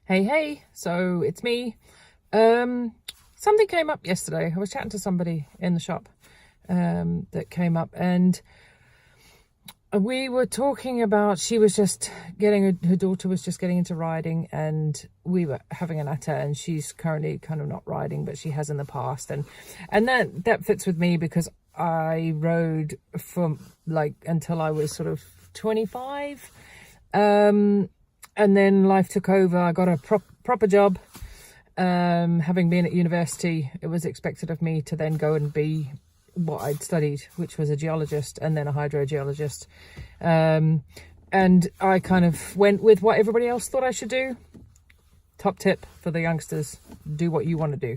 Hey, so it's me. Something came up yesterday. I was chatting to somebody in the shop that came up, and we were talking about, she was just getting, her daughter was just getting into riding, and we were having a natter, and she's currently kind of not riding, but she has in the past, and that fits with me because I rode from like until I was sort of 25, and then life took over. I got a proper job. Having been at university, it was expected of me to then go and be what I'd studied, which was a geologist and then a hydrogeologist. And I kind of went with what everybody else thought I should do. Top tip for the youngsters: do what you want to do.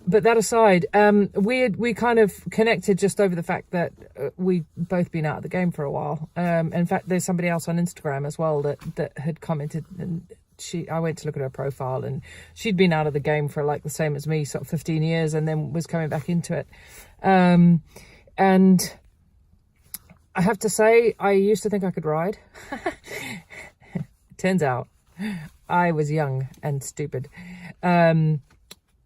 But that aside, we kind of connected just over the fact that we'd both been out of the game for a while. In fact, there's somebody else on Instagram as well that had commented, and I went to look at her profile, and she'd been out of the game for like the same as me, sort of 15 years, and then was coming back into it. And I have to say, I used to think I could ride. Turns out I was young and stupid.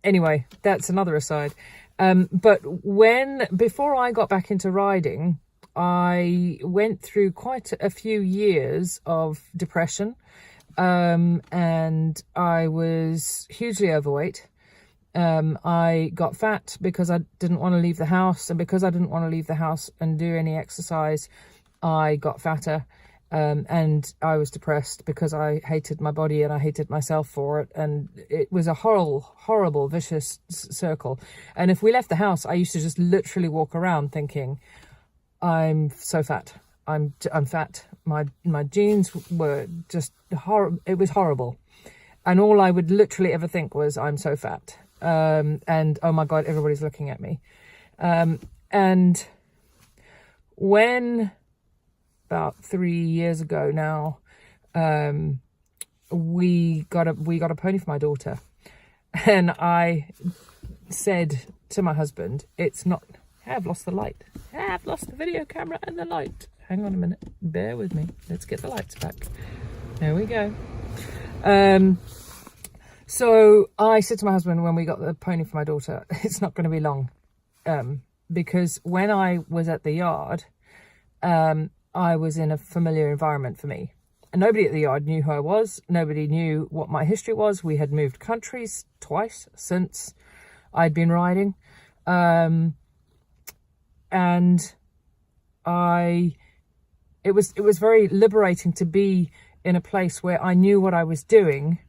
Anyway, that's another aside. But before I got back into riding, I went through quite a few years of depression. And I was hugely overweight. I got fat because I didn't want to leave the house, and because I didn't want to leave the house and do any exercise, I got fatter. And I was depressed because I hated my body and I hated myself for it. And it was a horrible, vicious circle. And if we left the house, I used to just literally walk around thinking, I'm so fat. I'm fat. My jeans were just horrible. It was horrible. And all I would literally ever think was, I'm so fat. And oh my God, everybody's looking at me. And when about 3 years ago now, we got a pony for my daughter, and I said to my husband, it's not, I've lost the light. I've lost the video camera and the light. Hang on a minute, bear with me. Let's get the lights back. There we go. So I said to my husband when we got the pony for my daughter, it's not going to be long, because when I was at the yard, I was in a familiar environment for me. And nobody at the yard knew who I was. Nobody knew what my history was. We had moved countries twice since I'd been riding. And it was very liberating to be in a place where I knew what I was doing.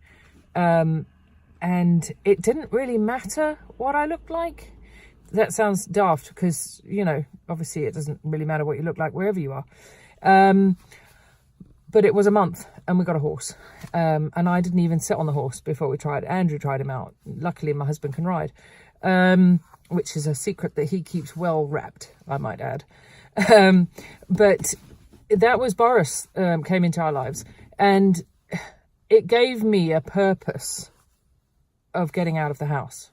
And it didn't really matter what I looked like. That sounds daft because, you know, obviously it doesn't really matter what you look like wherever you are. But it was a month and we got a horse. And I didn't even sit on the horse before we tried. Andrew tried him out. Luckily, my husband can ride, which is a secret that he keeps well wrapped, I might add. But that was Boris came into our lives, and it gave me a purpose of getting out of the house.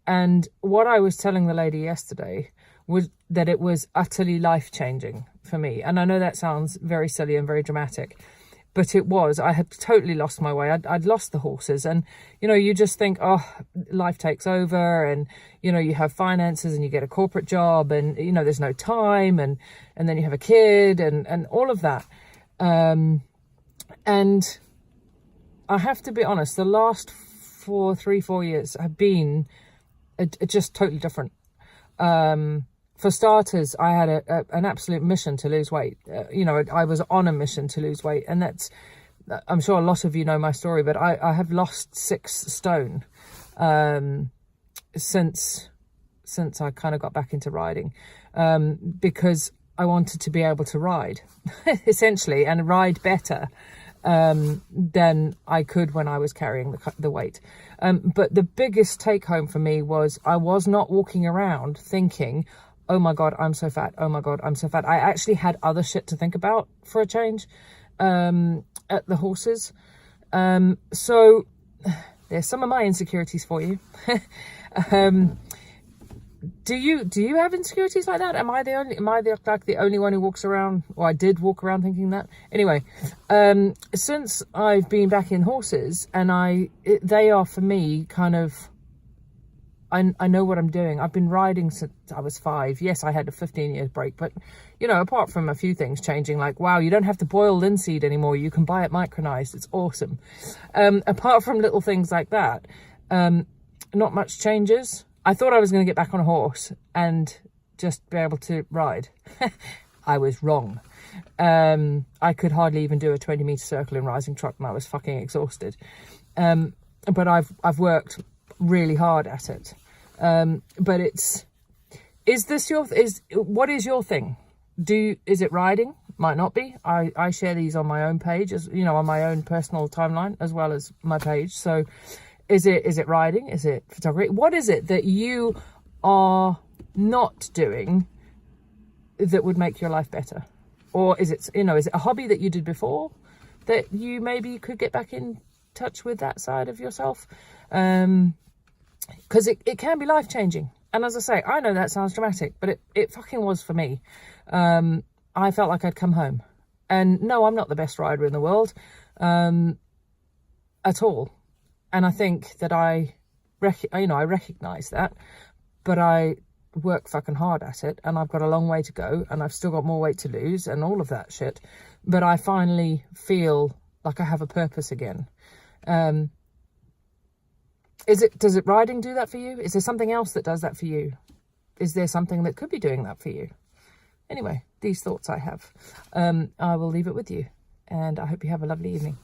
And what I was telling the lady yesterday was that it was utterly life-changing for me. And I know that sounds very silly and very dramatic, but it was. I had totally lost my way. I'd lost the horses, and, you know, you just think, oh, life takes over, and, you know, you have finances and you get a corporate job, and, you know, there's no time, and then you have a kid and all of that. And I have to be honest, the last 3-4 years have been just totally different. For starters, I had an absolute mission to lose weight. You know, I was on a mission to lose weight, and I'm sure a lot of you know my story, but I have lost 6 stone since I kind of got back into riding, because I wanted to be able to ride, essentially, and ride better than I could when I was carrying the weight. But the biggest take home for me was I was not walking around thinking, oh my God, I'm so fat. Oh my God, I'm so fat. I actually had other shit to think about for a change at the horses. So there's some of my insecurities for you. Do you have insecurities like that? Am I the only one who walks around, or I did walk around thinking that? Anyway, since I've been back in horses, and they are for me kind of, I know what I'm doing. I've been riding since I was 5. Yes, I had a 15-year break, but you know, apart from a few things changing, like, wow, you don't have to boil linseed anymore. You can buy it micronized. It's awesome. Apart from little things like that, not much changes. I thought I was going to get back on a horse and just be able to ride. I was wrong. I could hardly even do a 20-meter circle in rising trot, and I was fucking exhausted. But I've worked really hard at it. But what is your thing? Is it riding? Might not be. I share these on my own page, as you know, on my own personal timeline as well as my page. So is it riding? Is it photography? What is it that you are not doing that would make your life better? Or is it, is it a hobby that you did before that you maybe could get back in touch with that side of yourself? Because it can be life-changing. And as I say, I know that sounds dramatic, but it fucking was for me. I felt like I'd come home. And no, I'm not the best rider in the world at all. And I think that I recognise that, but I work fucking hard at it, and I've got a long way to go, and I've still got more weight to lose and all of that shit. But I finally feel like I have a purpose again. Does it riding do that for you? Is there something else that does that for you? Is there something that could be doing that for you? Anyway, these thoughts I have. I will leave it with you, and I hope you have a lovely evening.